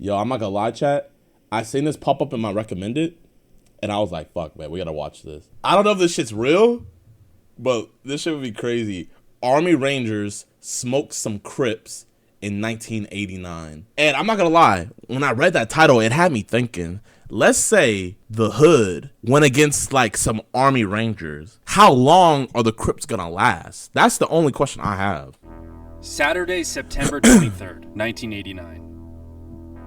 Yo, I'm not gonna lie, chat. I seen this pop up in my recommended, and I was like, fuck, man, we gotta watch this. I don't know if this shit's real, but this shit would be crazy. Army Rangers smoked some Crips in 1989. And I'm not gonna lie, when I read that title, it had me thinking, let's say the hood went against like some Army Rangers. How long are the Crips gonna last? That's the only question I have. Saturday, September 23rd, 1989.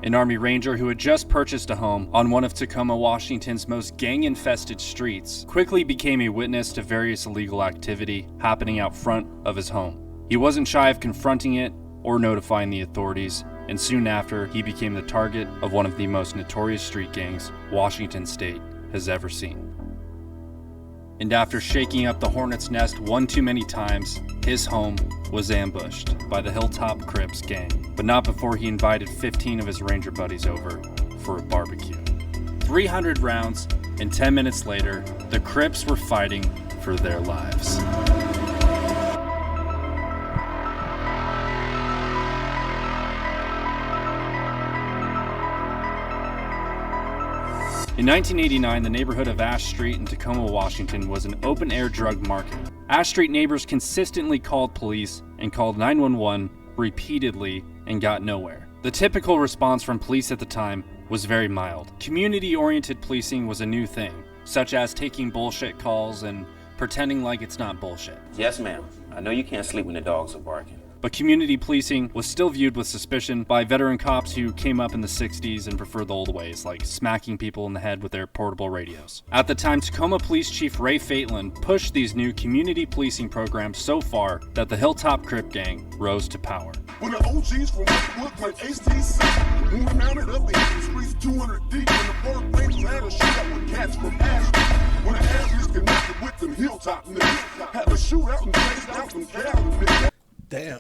An Army Ranger who had just purchased a home on one of Tacoma, Washington's most gang-infested streets quickly became a witness to various illegal activity happening out front of his home. He wasn't shy of confronting it or notifying the authorities, and soon after, he became the target of one of the most notorious street gangs Washington State has ever seen. And after shaking up the hornet's nest one too many times, his home was ambushed by the Hilltop Crips gang, but not before he invited 15 of his Ranger buddies over for a barbecue. 300 rounds, and 10 minutes later, the Crips were fighting for their lives. In 1989, the neighborhood of Ash Street in Tacoma, Washington was an open-air drug market. Ash Street neighbors consistently called police and called 911 repeatedly and got nowhere. The typical response from police at the time was very mild. Community-oriented policing was a new thing, such as taking bullshit calls and pretending like it's not bullshit. Yes, ma'am. I know you can't sleep when the dogs are barking. But community policing was still viewed with suspicion by veteran cops who came up in the 60s and preferred the old ways, like smacking people in the head with their portable radios. At the time, Tacoma Police Chief Ray Fatelin pushed these new community policing programs so far that the Hilltop Crip Gang rose to power. When the OGs from Westwood like HTC, when we mounted up in the streets 200 deep, when the Park Rangers had a shootout with cats from Ashton, when the Ashleys connected with them Hilltop niggas, had a shootout and chased out from Cali niggas. Damn.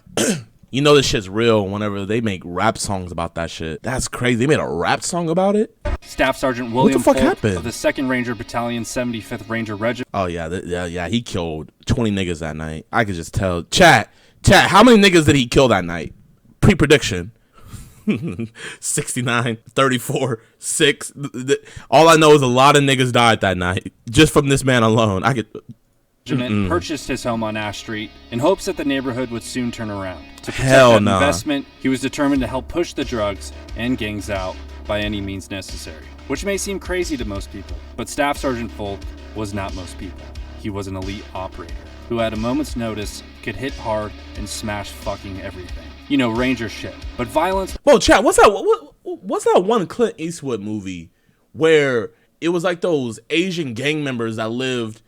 You know this shit's real whenever they make rap songs about that shit. That's crazy. They made a rap song about it? Staff Sergeant William Folk of the 2nd Ranger Battalion, 75th Ranger Regiment. Oh, yeah, he killed 20 niggas that night. I could just tell. Chat, how many niggas did he kill that night? Pre-prediction. 69, 34, 6. All I know is a lot of niggas died that night. Just from this man alone. I could... Purchased his home on Ash Street in hopes that the neighborhood would soon turn around. To protect that investment, he was determined to help push the drugs and gangs out by any means necessary. Which may seem crazy to most people, but Staff Sergeant Folk was not most people. He was an elite operator who at a moment's notice could hit hard and smash fucking everything. You know, Ranger shit. But violence... Whoa, chat, what's that one Clint Eastwood movie where it was like those Asian gang members that lived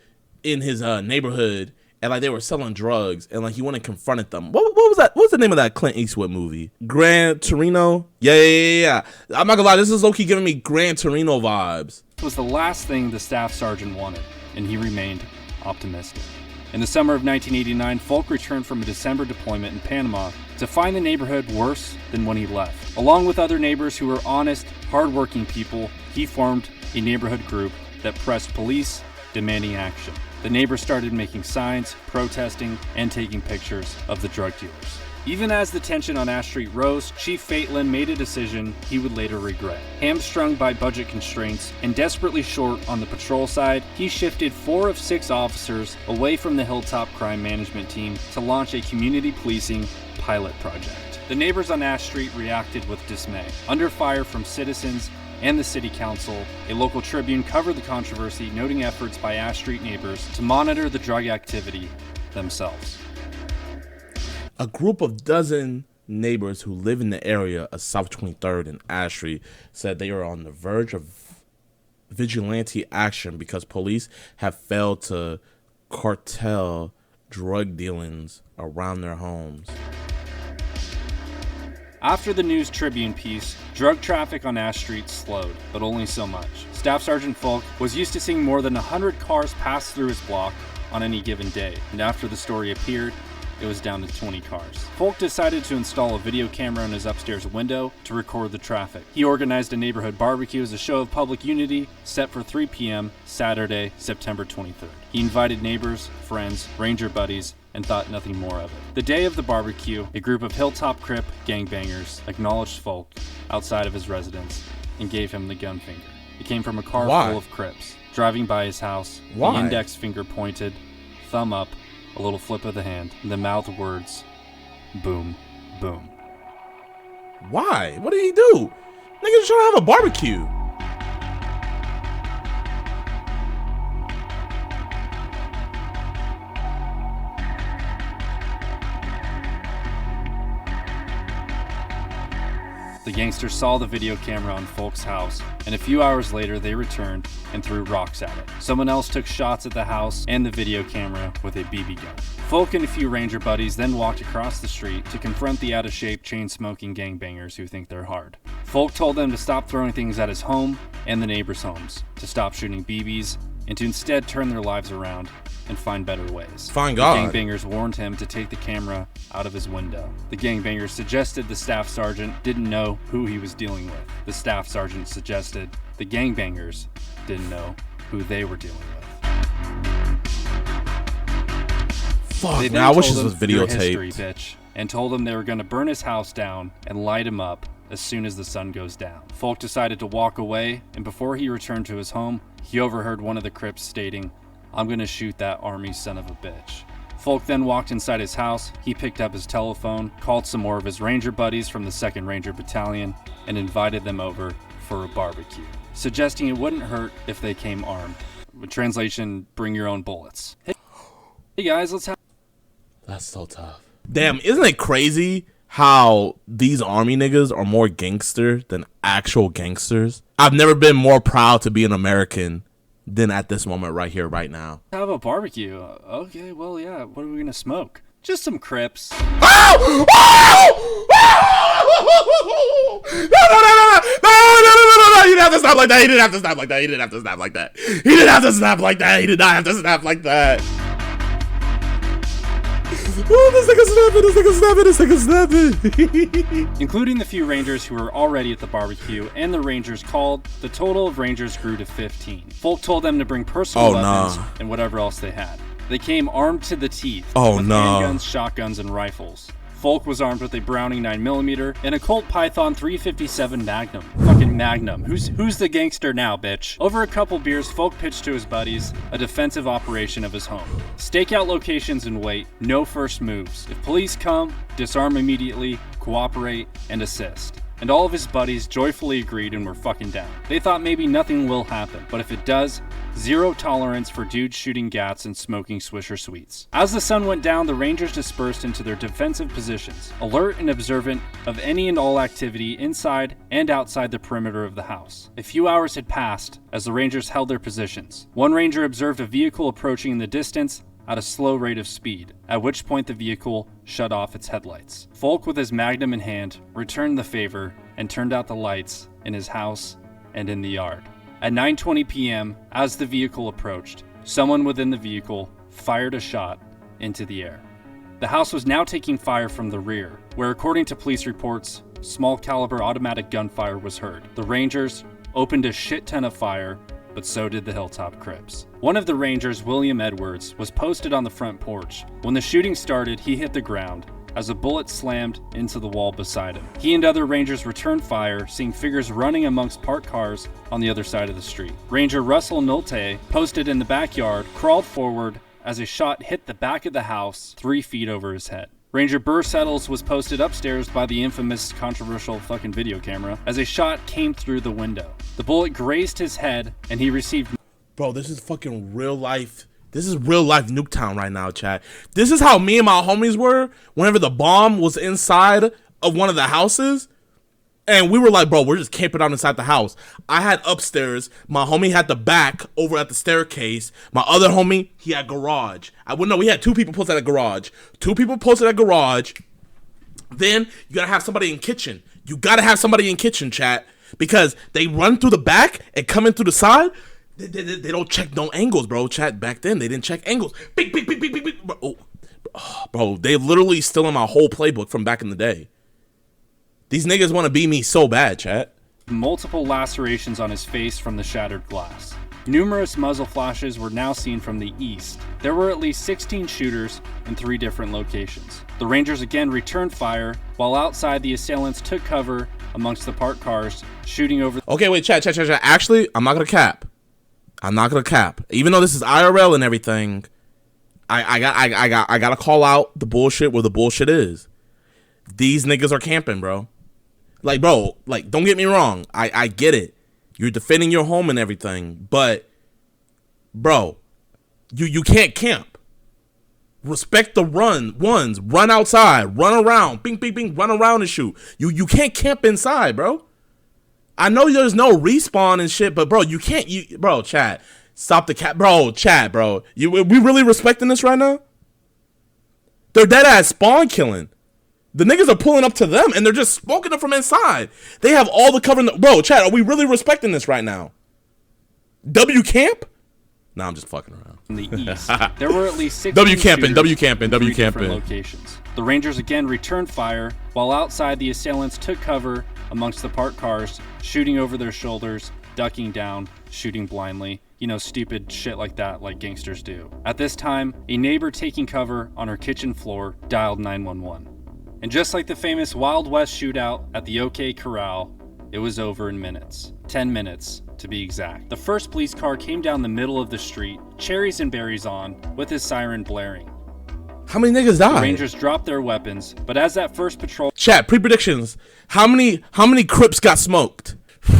in his neighborhood and like they were selling drugs and like he went and confronted them. What was that? What's the name of that Clint Eastwood movie? Gran Torino? Yeah. I'm not gonna lie, this is low-key giving me Gran Torino vibes. It was the last thing the staff sergeant wanted, and he remained optimistic. In the summer of 1989, Folk returned from a December deployment in Panama to find the neighborhood worse than when he left. Along with other neighbors who were honest, hardworking people, he formed a neighborhood group that pressed police, demanding action. The neighbors started making signs, protesting, and taking pictures of the drug dealers. Even as the tension on Ash Street rose, Chief Fatelin made a decision he would later regret. Hamstrung by budget constraints and desperately short on the patrol side, he shifted 4 of 6 officers away from the Hilltop Crime Management Team to launch a community policing pilot project. The neighbors on Ash Street reacted with dismay. Under fire from citizens and the city council, a local Tribune covered the controversy, noting efforts by Ash Street neighbors to monitor the drug activity themselves. A group of dozen neighbors who live in the area of South 23rd and Ash Street said they are on the verge of vigilante action because police have failed to cartel drug dealings around their homes. After the News Tribune piece, drug traffic on Ash Street slowed, but only so much. Staff Sergeant Folk was used to seeing more than 100 cars pass through his block on any given day, and after the story appeared, it was down to 20 cars. Folk decided to install a video camera in his upstairs window to record the traffic. He organized a neighborhood barbecue as a show of public unity, set for 3 p.m. Saturday, September 23rd. He invited neighbors, friends, Ranger buddies, and thought nothing more of it. The day of the barbecue, a group of Hilltop Crip gangbangers acknowledged Folk outside of his residence and gave him the gun finger. It came from a car Why? full of Crips. Driving by his house, Why? the index finger pointed, thumb up, a little flip of the hand, and the mouthed words, boom, boom. Why? What did he do? Niggas trying to have a barbecue. The gangsters saw the video camera on Folk's house, and a few hours later they returned and threw rocks at it. Someone else took shots at the house and the video camera with a BB gun. Folk and a few ranger buddies then walked across the street to confront the out-of-shape, chain-smoking gangbangers who think they're hard. Folk told them to stop throwing things at his home and the neighbors' homes, to stop shooting BBs, and to instead turn their lives around and find better ways. Find God. The gangbangers warned him to take the camera out of his window. The gangbangers suggested the staff sergeant didn't know who he was dealing with. The staff sergeant suggested the gangbangers didn't know who they were dealing with. Fuck, They man, then I wish told this was him, "You're history, videotaped. bitch," and told him they were going to burn his house down and light him up as soon as the sun goes down. Folk decided to walk away, and before he returned to his home, he overheard one of the Crips stating, "I'm gonna shoot that army son of a bitch." Folk then walked inside his house. He picked up his telephone, called some more of his ranger buddies from the 2nd Ranger Battalion, and invited them over for a barbecue, suggesting it wouldn't hurt if they came armed. Translation, bring your own bullets. Hey guys, let's have... That's so tough. Damn, isn't it crazy how these army niggas are more gangster than actual gangsters? I've never been more proud to be an American than at this moment right here, right now. Have a barbecue. Okay, well, yeah. What are we gonna smoke? Just some Crips. Oh! Oh! No! He didn't have to snap like that. He didn't have to snap like that. He didn't have to snap like that. He didn't have to snap like that. He did not have to snap like that. Oh, this nigga snapping. Including the few rangers who were already at the barbecue and the rangers called, the total of rangers grew to 15. Folk told them to bring personal weapons and whatever else they had. They came armed to the teeth with handguns, shotguns, and rifles. Folk was armed with a Browning 9mm and a Colt Python 357 Magnum. Fucking Magnum. Who's the gangster now, bitch? Over a couple beers, Folk pitched to his buddies a defensive operation of his home. Stake out locations and wait. No first moves. If police come, disarm immediately, cooperate, and assist. And all of his buddies joyfully agreed and were fucking down. They thought maybe nothing will happen, but if it does, zero tolerance for dudes shooting gats and smoking Swisher Sweets. As the sun went down, the Rangers dispersed into their defensive positions, alert and observant of any and all activity inside and outside the perimeter of the house. A few hours had passed as the Rangers held their positions. One Ranger observed a vehicle approaching in the distance at a slow rate of speed, at which point the vehicle shut off its headlights. Folk, with his Magnum in hand, returned the favor and turned out the lights in his house and in the yard. At 9:20 p.m., as the vehicle approached, someone within the vehicle fired a shot into the air. The house was now taking fire from the rear, where, according to police reports, small caliber automatic gunfire was heard. The Rangers opened a shit ton of fire, but so did the Hilltop Crips. One of the Rangers, William Edwards, was posted on the front porch. When the shooting started, he hit the ground as a bullet slammed into the wall beside him. He and other Rangers returned fire, seeing figures running amongst parked cars on the other side of the street. Ranger Russell Nolte, posted in the backyard, crawled forward as a shot hit the back of the house 3 feet over his head. Ranger Burr Settles was posted upstairs by the infamous controversial fucking video camera as a shot came through the window. The bullet grazed his head and he received... Bro, this is fucking real life. This is real life Nuketown right now, chat. This is how me and my homies were whenever the bomb was inside of one of the houses. And we were like, bro, we're just camping out inside the house. I had upstairs. My homie had the back over at the staircase. My other homie, he had garage. We had 2 people posted at garage. 2 people posted at garage. Then you gotta have somebody in kitchen. You gotta have somebody in kitchen, chat. Because they run through the back and come in through the side. They don't check no angles, bro. Chat, back then, they didn't check angles. Big. Bro, they literally still in my whole playbook from back in the day. These niggas want to beat me so bad, chat. multiple lacerations on his face from the shattered glass. Numerous muzzle flashes were now seen from the east. There were at least 16 shooters in 3 different locations. The Rangers again returned fire, while outside the assailants took cover amongst the parked cars, shooting over. Okay, wait, chat. Actually, I'm not gonna cap. Even though this is IRL and everything, I gotta call out the bullshit where the bullshit is. These niggas are camping, bro. Like, bro, like, don't get me wrong. I get it. You're defending your home and everything, but, bro, you can't camp. Respect the ones. Run outside. Run around. Bing, bing, bing. Run around and shoot. You can't camp inside, bro. I know there's no respawn and shit, but, bro, you can't. Bro, chat. Stop the cap. Bro, chat, bro. We really respecting this right now? They're dead ass spawn killing. The niggas are pulling up to them, and they're just smoking them from inside. They have all the cover. Bro, chat, are we really respecting this right now? W camp? Nah, I'm just fucking around. In the east, there were at least 16 W camping. different locations. The Rangers again returned fire, while outside the assailants took cover amongst the parked cars, shooting over their shoulders, ducking down, shooting blindly. You know, stupid shit like that, like gangsters do. At this time, a neighbor taking cover on her kitchen floor dialed 911. And just like the famous Wild West shootout at the OK Corral, it was over in minutes. 10 minutes, to be exact. The first police car came down the middle of the street, cherries and berries on, with his siren blaring. How many niggas died? The Rangers dropped their weapons, but as that first patrol... Chat, pre-predictions. How many Crips got smoked? I'm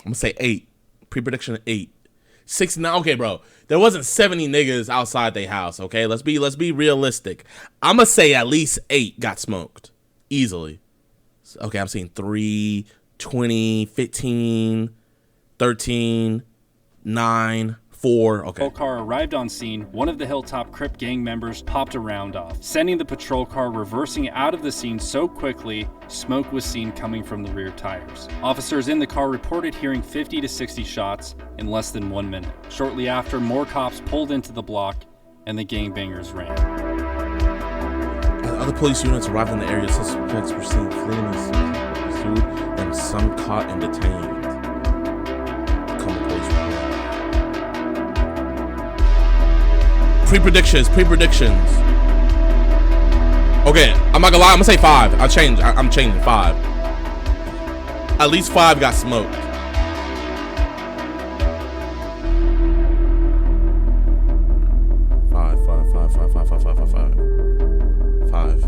gonna say 8. Pre-prediction 8. 69. Okay, bro. There wasn't 70 niggas outside their house, okay? Let's be realistic. I'm gonna say at least 8 got smoked. Easily. Okay, I'm seeing 3, 20, 15, 13, 9, 4. Okay. Patrol car arrived on scene. One of the Hilltop Crip gang members popped a round off, sending the patrol car reversing out of the scene so quickly, smoke was seen coming from the rear tires. Officers in the car reported hearing 50 to 60 shots in less than 1 minute. Shortly after, more cops pulled into the block and the gangbangers ran. As other police units arrived in the area, suspects were seen fleeing the scene, pursued, and some caught and detained. Pre-predictions. Okay, I'm not gonna lie. I'm gonna say 5. I'm changing 5. At least 5 got smoked. Five.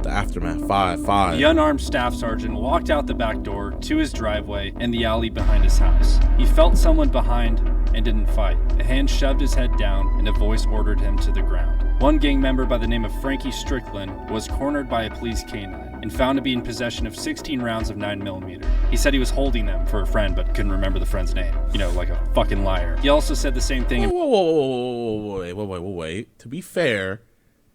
The aftermath. 5. The unarmed staff sergeant walked out the back door to his driveway and the alley behind his house. He felt someone behind and didn't fight. A hand shoved his head down and a voice ordered him to the ground. One gang member by the name of Frankie Strickland was cornered by a police canine and found to be in possession of 16 rounds of 9mm. He said he was holding them for a friend but couldn't remember the friend's name. You know, like a fucking liar. He also said the same thing. Wait. To be fair,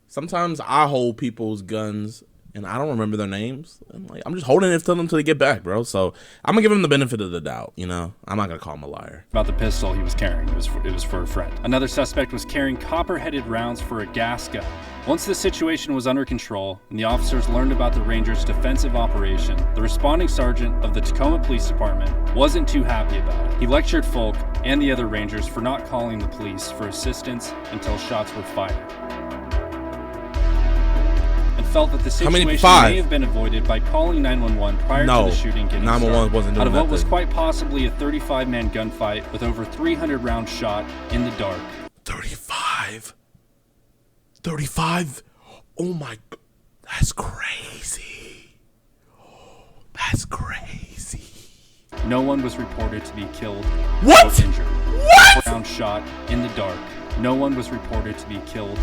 sometimes I hold people's guns and I don't remember their names. And I'm just holding it to them until they get back, bro. So I'm gonna give him the benefit of the doubt, you know? I'm not gonna call him a liar. About the pistol he was carrying. It was for a friend. Another suspect was carrying copper-headed rounds for a gas gun. Once the situation was under control and the officers learned about the Rangers' defensive operation, the responding sergeant of the Tacoma Police Department wasn't too happy about it. He lectured Folk and the other Rangers for not calling the police for assistance until shots were fired. Felt that the situation may have been avoided by calling 911 prior to the shooting getting 911 wasn't doing out of what nothing. was quite possibly a 35-man gunfight with over 300 rounds shot in the dark. 35? Oh my, that's crazy. That's crazy. No one was reported to be killed or injured. What? Round shot in the dark. No one was reported to be killed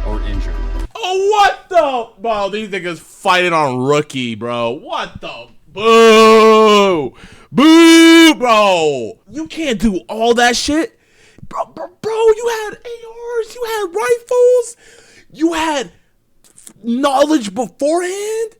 or injured. Oh, what the? Bro, these niggas fighting on rookie, bro. What the? Boo! Boo, bro. You can't do all that shit. Bro, you had ARs, you had rifles, you had knowledge beforehand,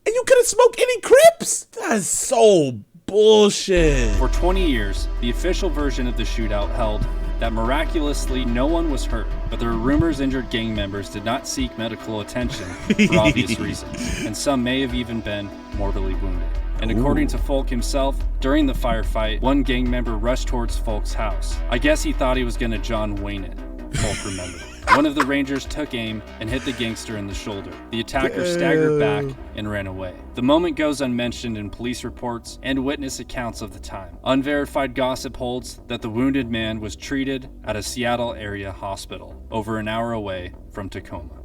and you couldn't smoke any Crips? That's so bullshit. For 20 years, the official version of the shootout held that miraculously no one was hurt, but there were rumors injured gang members did not seek medical attention for obvious reasons, and some may have even been mortally wounded. And according to Folk himself, during the firefight, one gang member rushed towards Folk's house. I guess he thought he was gonna John Wayne it, Folk remembered. One of the Rangers took aim and hit the gangster in the shoulder. The attacker staggered back and ran away. The moment goes unmentioned in police reports and witness accounts of the time. Unverified gossip holds that the wounded man was treated at a Seattle area hospital, over an hour away from Tacoma.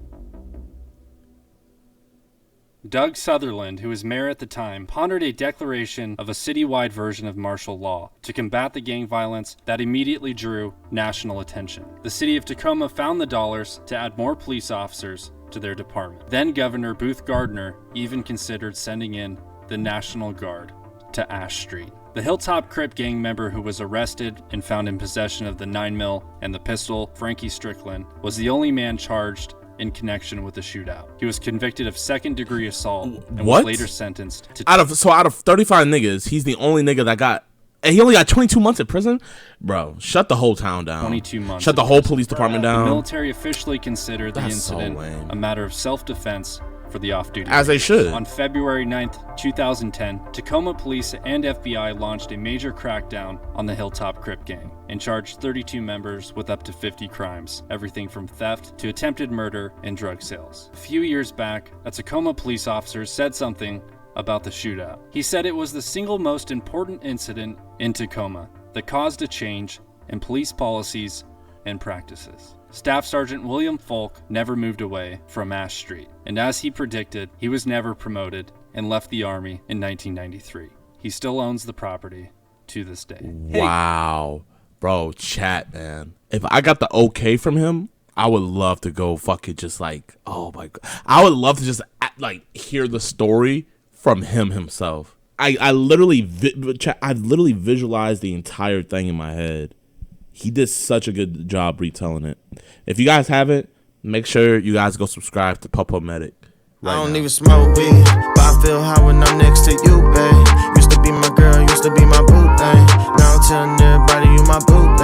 Doug Sutherland, who was mayor at the time, pondered a declaration of a citywide version of martial law to combat the gang violence that immediately drew national attention. The city of Tacoma found the dollars to add more police officers to their department. Then Governor Booth Gardner even considered sending in the National Guard to Ash Street. The Hilltop Crip gang member who was arrested and found in possession of the 9mm and the pistol, Frankie Strickland, was the only man charged in connection with the shootout. He was convicted of second-degree assault and was later sentenced to out of 35 niggas, he's the only nigga that got, and he only got 22 months in prison. Bro, shut the whole town down. 22 months. Shut the whole police department down. The military officially considered the incident a matter of self-defense for the off-duty. As they should. On February 9th, 2010, Tacoma police and FBI launched a major crackdown on the Hilltop Crip gang and charged 32 members with up to 50 crimes, everything from theft to attempted murder and drug sales. A few years back, a Tacoma police officer said something about the shootout. He said it was the single most important incident in Tacoma that caused a change in police policies and practices. Staff Sergeant William Folk never moved away from Ash Street, and as he predicted, he was never promoted and left the Army in 1993. He still owns the property to this day. Wow. Bro, chat, man. If I got the okay from him, I would love to go fucking just like, oh my God. I would love to just like hear the story from him himself. I've literally visualized the entire thing in my head. He did such a good job retelling it. If you guys haven't, make sure you guys go subscribe to Popo Medic. I don't even smoke weed, but I feel high when I'm next to you, babe. Used to be my girl, used to be my boo thing. Now I'm telling everybody you my boo